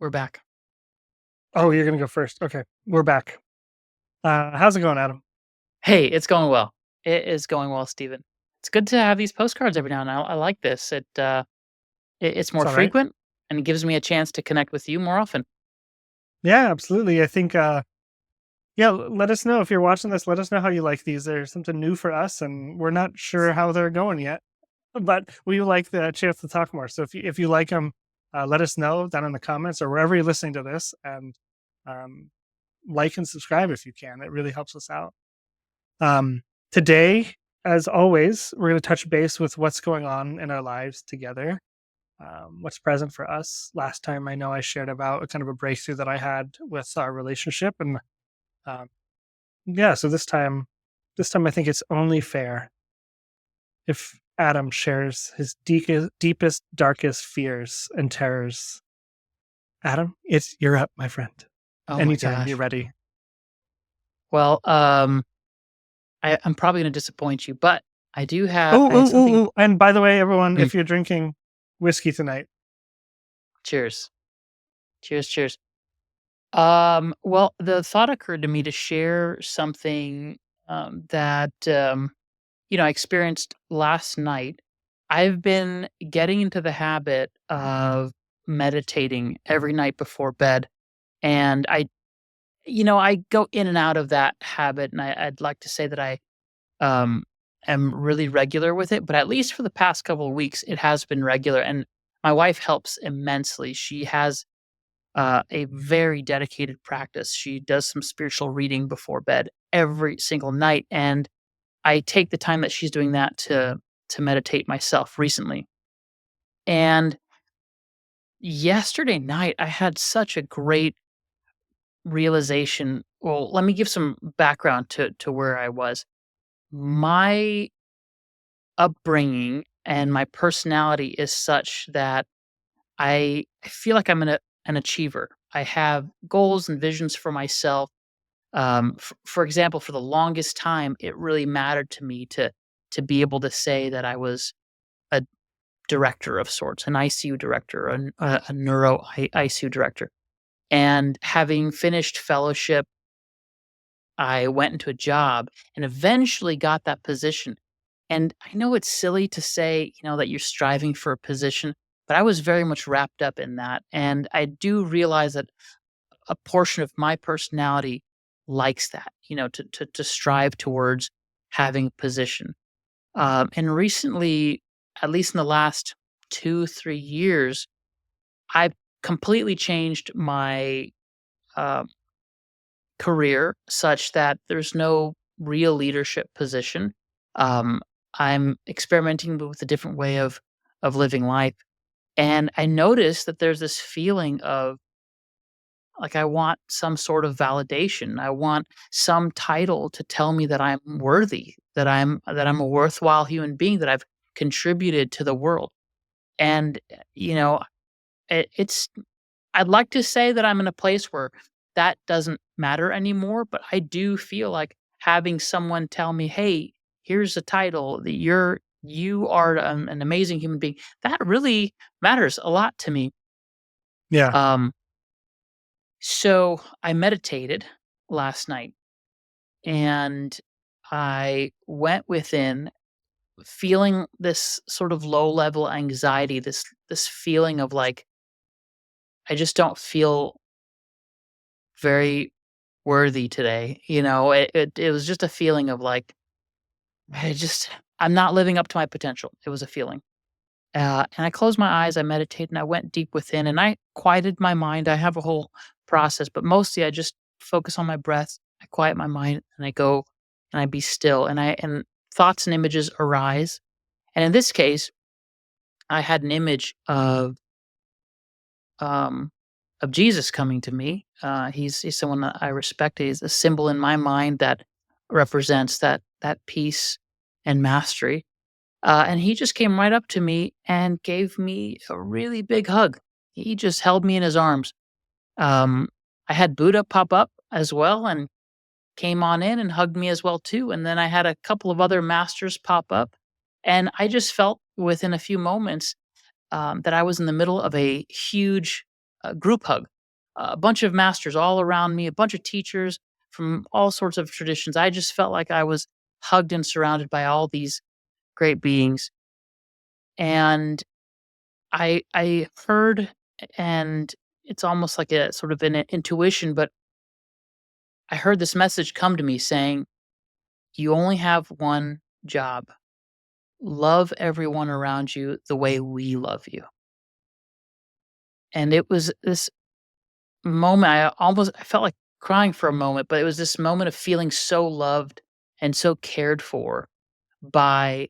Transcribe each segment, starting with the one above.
We're back. Oh, you're gonna go first. Okay, we're back. How's it going, Adam? Hey, it's going well. It is going well, Stephen. It's good to have these postcards every now and then. I like this. It's It's more all right. frequent and it gives me a chance to connect with you more often. Yeah, absolutely. I think, yeah, let us know if you're watching this. Let us know how you like these. They're something new for us, and we're not sure how they're going yet, but we like the chance to talk more. So if you like them, let us know down in the comments or wherever you're listening to this, and um, like and subscribe if you can. It really helps us out. Um, Today, as always, we're going to touch base with what's going on in our lives together, what's present for us. Last time I know I shared about a kind of a breakthrough that I had with our relationship, and um, yeah, so this time I think it's only fair if Adam shares his deepest, darkest fears and terrors. Adam, you're up, my friend. Oh my Anytime you're gosh. ready. Well, I'm probably going to disappoint you, but Oh, I have oh, oh, something. oh! And by the way, everyone, Mm, if you're drinking whiskey tonight, cheers. Cheers, cheers. Well, the thought occurred to me to share something that I experienced last night. I've been getting into the habit of meditating every night before bed. And I go in and out of that habit. And I'd like to say that I um, am really regular with it. But at least for the past couple of weeks, it has been regular. And my wife helps immensely. She has a very dedicated practice. She does some spiritual reading before bed every single night. And I take the time that she's doing that to meditate myself recently. And yesterday night I had such a great realization. Well, let me give some background to where I was. My upbringing and my personality is such that I feel like I'm an achiever. I have goals and visions for myself. For example, for the longest time, it really mattered to me to be able to say that I was a director of sorts, an ICU director, a neuro ICU director. And having finished fellowship, I went into a job and eventually got that position. And I know it's silly to say, that you're striving for a position, but I was very much wrapped up in that. And I do realize that a portion of my personality likes that, to strive towards having a position. And recently, at least in the last 2, 3 years, I've completely changed my uh, career such that there's no real leadership position. Um, I'm experimenting with a different way of living life, and I noticed that there's this feeling of like I want some sort of validation. I want some title to tell me that I'm worthy, that I'm a worthwhile human being, that I've contributed to the world. And you know, it's I'd like to say that I'm in a place where that doesn't matter anymore, but I do feel like having someone tell me, "Hey, here's a title that you are an amazing human being." That really matters a lot to me. yeah, Um, so I meditated last night and I went within feeling this sort of low level anxiety, this feeling of like I just don't feel very worthy today. It was just a feeling of like I just I'm not living up to my potential. It was a feeling. And I closed my eyes, I meditated, and I went deep within and I quieted my mind. I have a whole process, but mostly I just focus on my breath. I quiet my mind and I go and I be still and thoughts and images arise. And in this case, I had an image um of Jesus coming to me. He's someone that I respect. He's a symbol in my mind that represents that peace and mastery. And he just came right up to me and gave me a really big hug. He just held me in his arms. Um, I had Buddha pop up as well and came on in and hugged me as well too. And then I had a couple of other masters pop up, and I just felt within a few moments that I was in the middle of a huge group hug. a bunch of masters all around me, a bunch of teachers from all sorts of traditions. I just felt like I was hugged and surrounded by all these great beings. And I heard, and it's almost like a sort of an intuition, but I heard this message come to me saying, "You only have one job. Love everyone around you the way we love you." And it was this moment, I felt like crying for a moment, but it was this moment of feeling so loved and so cared for by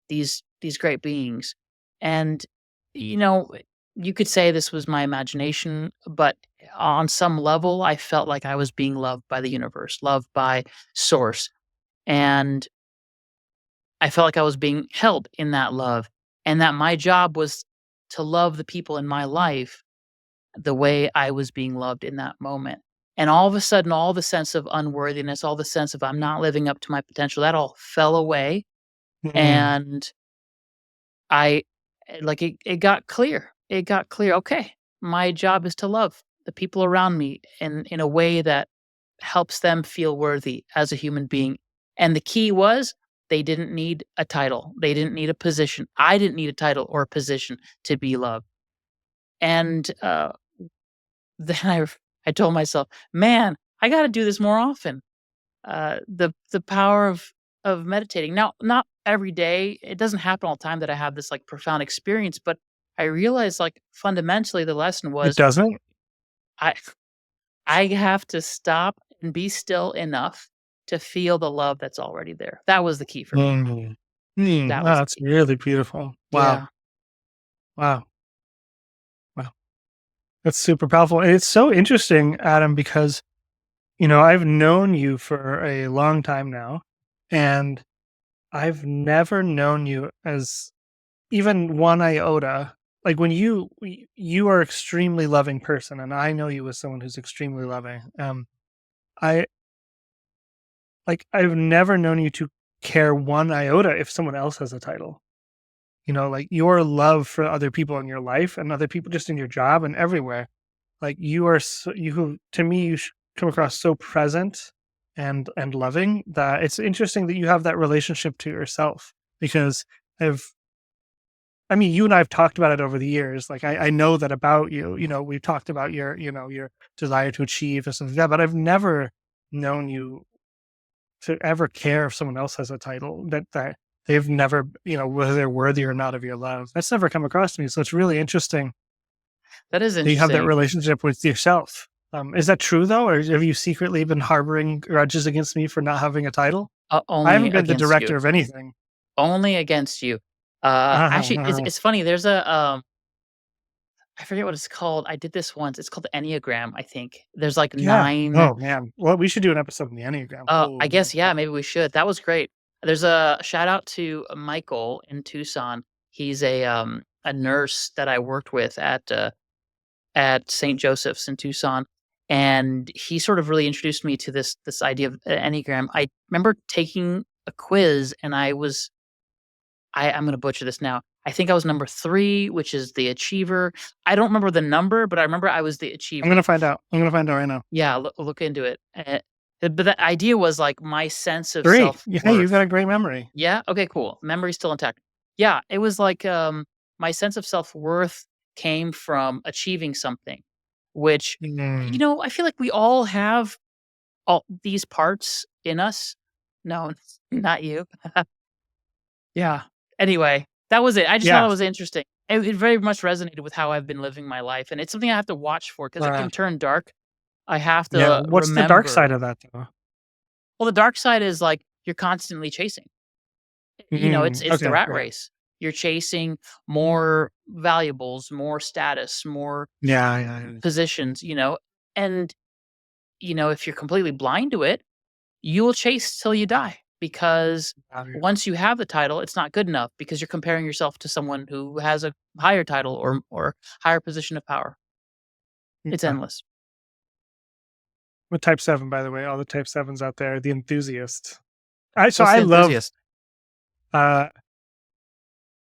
these great beings. And, you know, you could say this was my imagination, but on some level, I felt like I was being loved by the universe, loved by source. And I felt like I was being held in that love, and that my job was to love the people in my life the way I was being loved in that moment. And all of a sudden, all the sense of unworthiness, all the sense of I'm not living up to my potential, that all fell away. Mm, And I like it got clear. It got clear. Okay, my job is to love the people around me in a way that helps them feel worthy as a human being. And the key was they didn't need a title. They didn't need a position. I didn't need a title or a position to be loved. And then I told myself, "Man, I gotta do this more often." The power of meditating. Now, not every day, it doesn't happen all the time that I have this, like, profound experience, but I realized, like, fundamentally, the lesson it was doesn't? I I have to stop and be still enough to feel the love that's already there. That was the key for me. Mm. Mm. That Oh, was the that's key. really beautiful. Wow. Yeah. Wow. Wow. That's super powerful. And it's so interesting, Adam, because, I've known you for a long time now, and I've never known you as even one iota. Like when you are extremely loving person, and I know you as someone who's extremely loving. I I've never known you to care one iota if someone else has a title. Like your love for other people in your life and other people just in your job and everywhere. Like you are so, you who to me come across so present and loving that it's interesting that you have that relationship to yourself because I've I mean, you and I have talked about it over the years. Like I know that about you. We've talked about your desire to achieve and stuff like that, but I've never known you to ever care if someone else has a title that they've never, whether they're worthy or not of your love. That's never come across to me. So it's really interesting That is that you have that interesting. relationship with yourself. Is that true though, or have you secretly been harboring grudges against me for not having a title? I Only haven't been the against director you. of anything. Only against you. Actually, it's funny, there's I forget what it's called. I did this once. It's called the Enneagram, I think. There's, like, Yeah. 9. Oh man. Well, we should do an episode on the Enneagram. I Holy guess, yeah, cow. maybe we should. That was great. There's a shout out to Michael in Tucson. He's a nurse that I worked with at St. Joseph's in Tucson, and he sort of really introduced me to this idea of Enneagram. I remember taking a quiz, and I'm gonna butcher this now. I think I was number 3, which is the achiever. I don't remember the number, but I remember I was the I'm gonna achiever. find out. I'm gonna find out right now. Yeah, look into it. But the idea was, like, my sense of 3. Yeah, hey, you've got self-worth. a great memory. Yeah? Okay, cool. Memory's still intact. Yeah, it was like, my sense of self-worth came from achieving something, which, Mm. I feel like we all have all these parts in us. No, not you. Yeah. Anyway, that was it. I just thought Yeah. it was interesting. It very much resonated with how I've been living my life, and it's something I have to watch for because it Uh, can turn dark. I have yeah. to What's the dark side remember. of that though? Well, the dark side is, like, you're constantly chasing. It's the Okay. rat Yeah. race. You're chasing more valuables, more status, more Yeah. Yeah. Yeah. positions, and, if you're completely blind to it, you will chase till you die because Yeah. once you have the title, it's not good enough because you're comparing yourself to someone who has a higher title or higher position of power. It's Yeah. endless. With type 7, by the way, all the type 7s out there, the enthusiast. I What's the love, enthusiast? uh,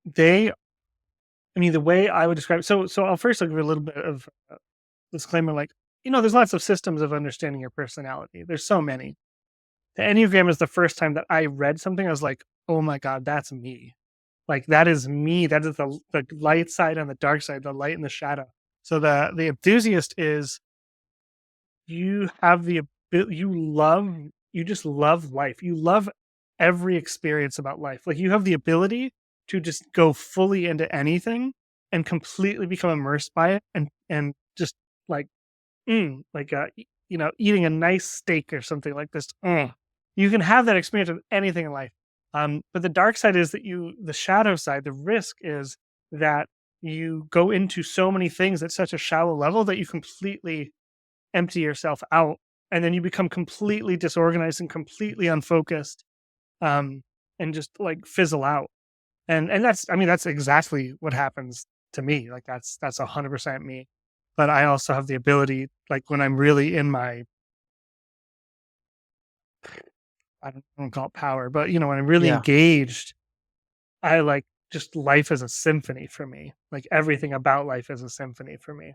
they I mean, the way I would describe it, so I'll first, like, give a little bit of disclaimer, like, there's lots of systems of understanding your personality. There's so many. The Enneagram is the first time that I read something, I was like, "Oh my god, that's me." Like, that is me. That is the light side and the dark side, the light and the shadow. So the enthusiast is you have the you just love life. You love every experience about life. Like, you have the ability to just go fully into anything and completely become immersed by it and just like like eating a nice steak or something like this. You can have that experience with anything in life. But the dark side is that the shadow side, the risk is that you go into so many things at such a shallow level that you completely empty yourself out, and then you become completely disorganized and completely unfocused, um, and just like fizzle out. And that's, I mean, that's exactly what happens to me. Like, that's 100% me. But I also have the ability, like when I'm really in my, I don't call it power, but when I'm really Yeah. engaged, I like just life is a symphony for me. Like, everything about life is a symphony for me.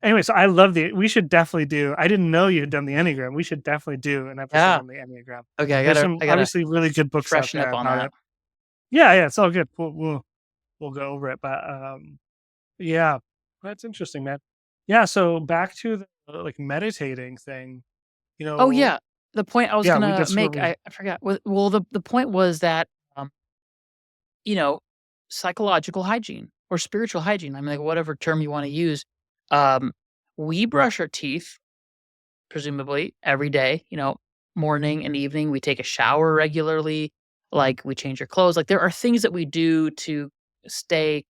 Anyway, so I love we should definitely do, I didn't know you had done the Enneagram. We should definitely do an episode Yeah. on the Enneagram. Okay, There's some I gotta obviously really good books out freshen there up on about that. it. Yeah, yeah, it's all good. We'll go over it, but yeah, that's interesting, man. Yeah, so back to the like meditating thing, you Oh, know, yeah. The point I was yeah, we gonna that's where make, we I forgot. Well, the point was that, um, you know, psychological hygiene or spiritual hygiene, I mean, like, whatever term you wanna use, um, we brush our teeth, presumably, every day, morning and evening. We take a shower regularly, like, we change our clothes. Like, there are things that we do to stay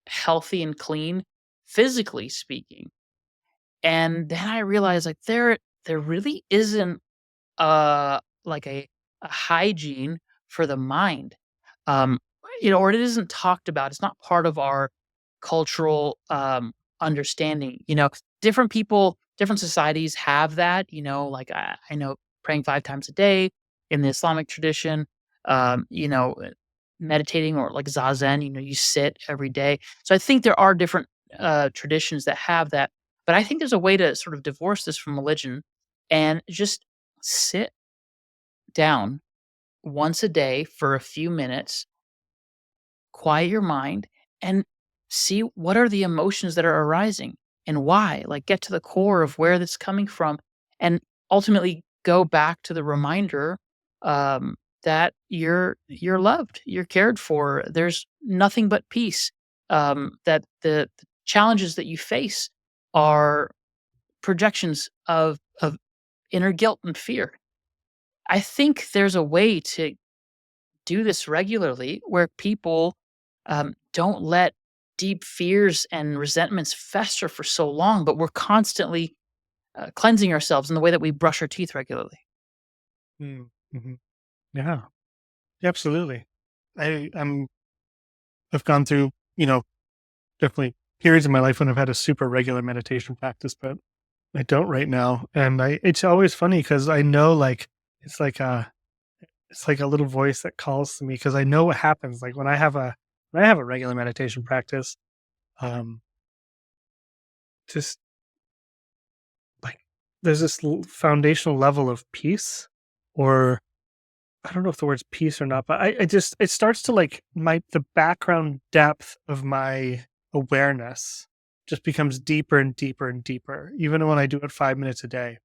healthy and clean, physically speaking. And then I realized, like, there really isn't like a hygiene for the mind. Um, or it isn't talked about. It's not part of our cultural understanding. Different people, different societies have that. Like I know praying 5 times a day in the Islamic tradition. Meditating or like zazen. You sit every day. So I think there are different traditions that have that. But I think there's a way to sort of divorce this from religion and just sit down once a day for a few minutes, quiet your mind, and see what are the emotions that are arising and why. Like, get to the core of where that's coming from, and ultimately go back to the reminder that you're loved, you're cared for. There's nothing but peace. That the challenges that you face are projections of inner guilt and fear. I think there's a way to do this regularly where people don't let deep fears and resentments fester for so long, but we're constantly cleansing ourselves in the way that we brush our teeth regularly. mm, mhm. Yeah, absolutely. I've gone through, definitely periods in my life when I've had a super regular meditation practice, but I don't right now. And it's always funny because I know, like, it's like it's like a little voice that calls to me because I know what happens. Like, when I have a regular meditation practice, um, just like there's this foundational level of peace, or I don't know if the word's peace or not, but I just, it starts to like the background depth of my awareness just becomes deeper and deeper and deeper, even when I do it 5 minutes a day.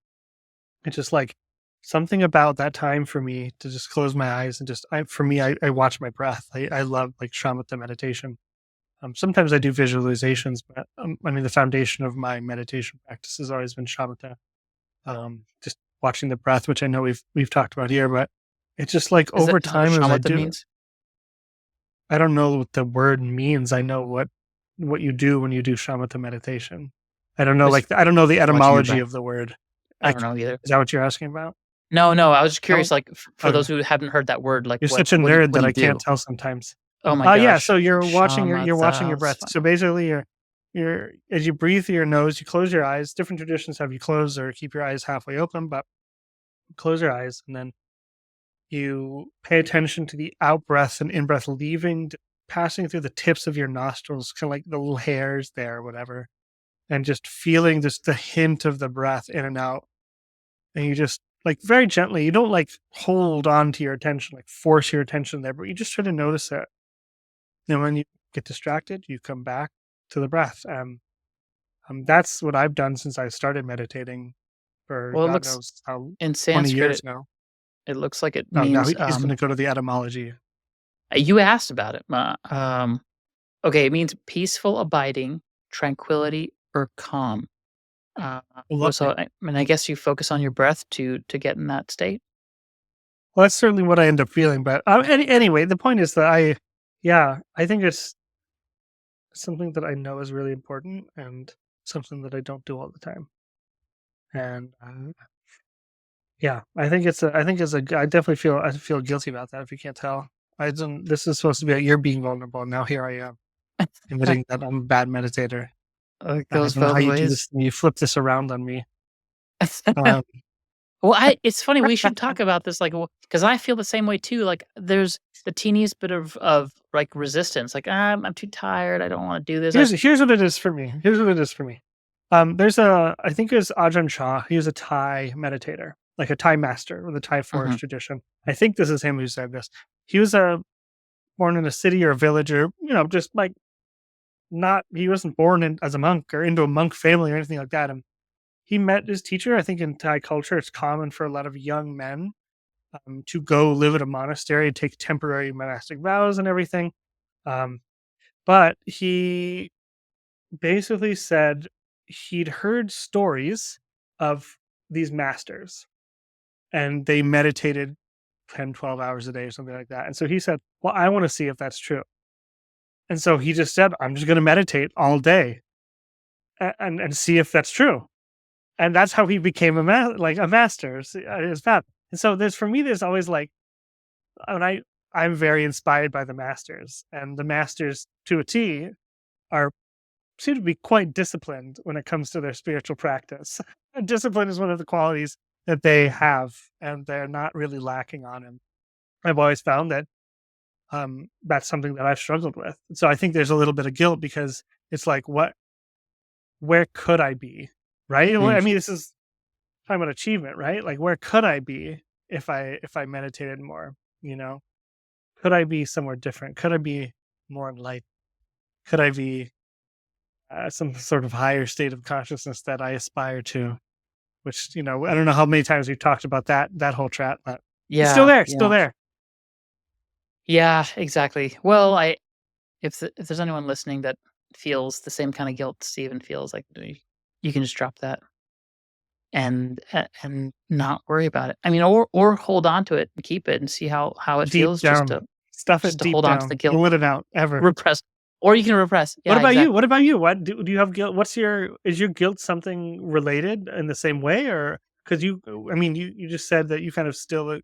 It's just like something about that time for me to just close my eyes and just, for me, I watch my breath. I love like shamatha meditation. Sometimes I do visualizations, but I mean, the foundation of my meditation practice has always been shamatha. Just watching the breath, which I know we've talked about here, but it's just like over Is that what time as I shamatha do it, means? I don't know what the word means. I know what you do when you do shamatha meditation. I don't know, Just like, I don't know the watching your etymology breath. of the word. I don't know either. Is that what you're asking about? No, no, I was just No? curious, like, for those Okay. who haven't heard that word, like, You're such a what nerd do that you I can't do? tell sometimes. Oh my Yeah, gosh, so you're watching your shamatha, breath. So swana. basically you're as you breathe through your nose, you close your eyes. Different traditions have you close or keep your eyes halfway open, but close your eyes and then you pay attention to the out breath and in breath leaving, passing through the tips of your nostrils, kind of like the little hairs there, or whatever. and just feeling just the hint of the breath in and out. And you just like very gently, you don't like hold on to your attention, like force your attention there, but you just try to notice it. And when you get distracted, you come back to the breath. That's what I've done since I started meditating for Well, it God looks knows how in 20 Sanskrit, years it now. it looks like it Oh, now means, he's going to go to the etymology. you asked about it, okay, it means peaceful abiding, tranquility, or calm. Uh, Oh, well, so lovely. I mean, I guess you focus on your breath to get in that state? Well, that's certainly what I end up feeling. But anyway, the point is that yeah, I think it's something that I know is really important and something that I don't do all the time. And yeah, I think it's a, I definitely I feel guilty about that if you can't tell. I don't, this is supposed to be a, you're being vulnerable. And now here I am admitting that I'm a bad meditator. It I goes don't know how both you do ways. this. You flip this around on me. Um, Well, it's funny, we should talk about this, like, because I feel the same way too, like, there's the teeniest bit of, like, resistance, like, I'm too tired, I don't wanna do this." here's what it is for me. Here's what it is for me. There's a, I think it was Ajahn Chah. He was a Thai meditator, like a Thai master with the Thai Mhm. forest tradition. I think this is him who said this. He was born in a city or a village or, just like not, he wasn't born as a monk or into a monk family or anything like that. And he met his teacher. I think in Thai culture, it's common for a lot of young men to go live at a monastery and take temporary monastic vows and everything. Um, but he basically said he'd heard stories of these masters and they meditated 10, 12 hours a day or something like that. And so he said, well, I want to see if that's true. And so he just said, I'm just going to meditate all day and see if that's true. And that's how he became like a master his path. And so there's, for me, there's always like, when I'm very inspired by the masters, and the masters to a T are seem to be quite disciplined when it comes to their spiritual practice. And discipline is one of the qualities that they have, and they're not really lacking on. And I've always found that that's something that I've struggled with. So I think there's a little bit of guilt because it's like, where could I be? Right? Well, Mm. I mean, this is talking about achievement, right? Like, where could I be if I meditated more? You know, could I be somewhere different? Could I be more enlightened? Could I be some sort of higher state of consciousness that I aspire to? Which, I don't know how many times we've talked about that whole chat, but it's still Yeah, there, still yeah. there. Yeah, exactly. Well, if there's anyone listening that feels the same kinda guilt Steven feels, like, you can just drop that and not worry about it. I mean, or hold on to it and keep it and see how it Deep feels down, stuff it just to deep hold on to the down. guilt. Don't let it out ever. Repress, or you can repress. What Yeah, about you? exactly. What about you? What do you have guilt? Is your guilt something related in the same way, or because I mean, you just said that you kind of still,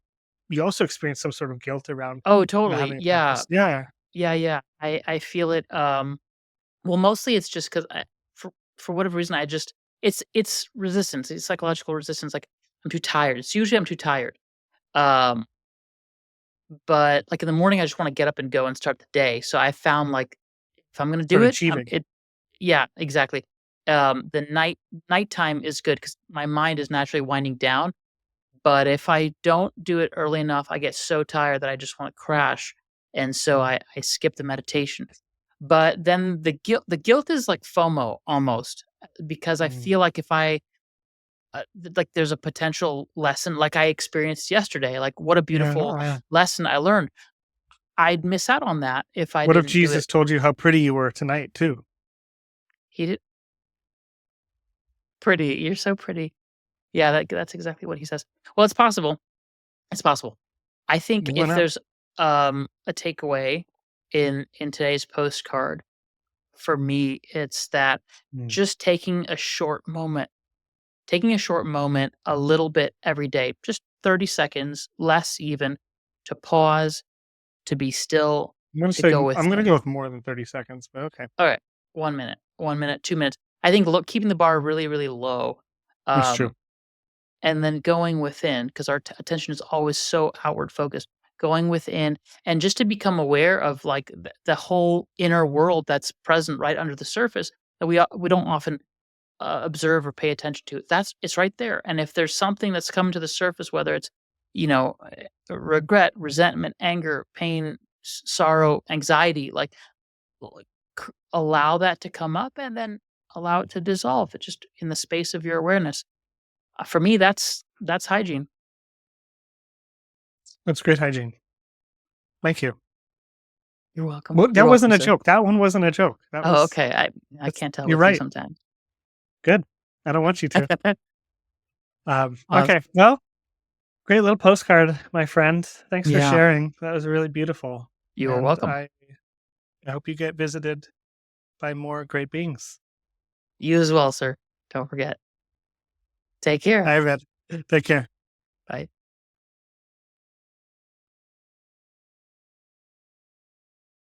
you also experience some sort of guilt around Oh, not totally. having a Yeah. practice. Yeah, Yeah, yeah. I feel it, well, mostly it's just 'cause for whatever reason, it's resistance, it's psychological resistance, like, I'm too tired. It's usually I'm too tired. Um, but, like, in the morning, I just wanna get up and go and start the day, so I found, like, if I'm gonna do sort of it, achieving. yeah, exactly. The nighttime is good because my mind is naturally winding down, but if I don't do it early enough, I get so tired that I just wanna crash, and so I skip the meditation. But then the guilt is like FOMO almost, because I Mm. feel like if I, like, there's a potential lesson like I experienced yesterday, like, what a Yeah, beautiful oh, yeah. lesson I learned. I'd miss out on that if I What if didn't do it. Jesus told you how pretty you were tonight too? He did pretty, you're so pretty. Yeah, that's exactly what he says. Well, it's possible. It's possible. I think Why if not? there's, a takeaway in today's postcard, for me, it's that Mm. just taking a short moment a little bit every day, just 30 seconds, less even, to pause, to be still, to go I'm gonna go within. with more than 30 seconds, but okay. All right, 1 minute, 1 minute, 2 minutes. I think keeping the bar really, really low, That's true. um, and then going within, because our attention is always so outward focused. Going within, and just to become aware of, like, the whole inner world that's present right under the surface that we don't often. observe or pay attention to. It's right there. And if there's something that's come to the surface, whether it's, regret, resentment, anger, pain, sorrow, anxiety, like, allow that to come up and then allow it to dissolve. It just in the space of your awareness. For me, that's hygiene. That's great hygiene. Thank you. You're welcome. Well, You're that welcome, wasn't a sir. joke. That one wasn't a joke. Oh, okay. I That's, can't tell you're with you right. sometimes. Good. I don't want you to. Uh, Okay. Well, great little postcard, my friend. Thanks for yeah, sharing. That was really beautiful. you are And welcome. I hope you get visited by more great beings. You as well, sir. Don't forget. Take care. I read. Take care. Bye.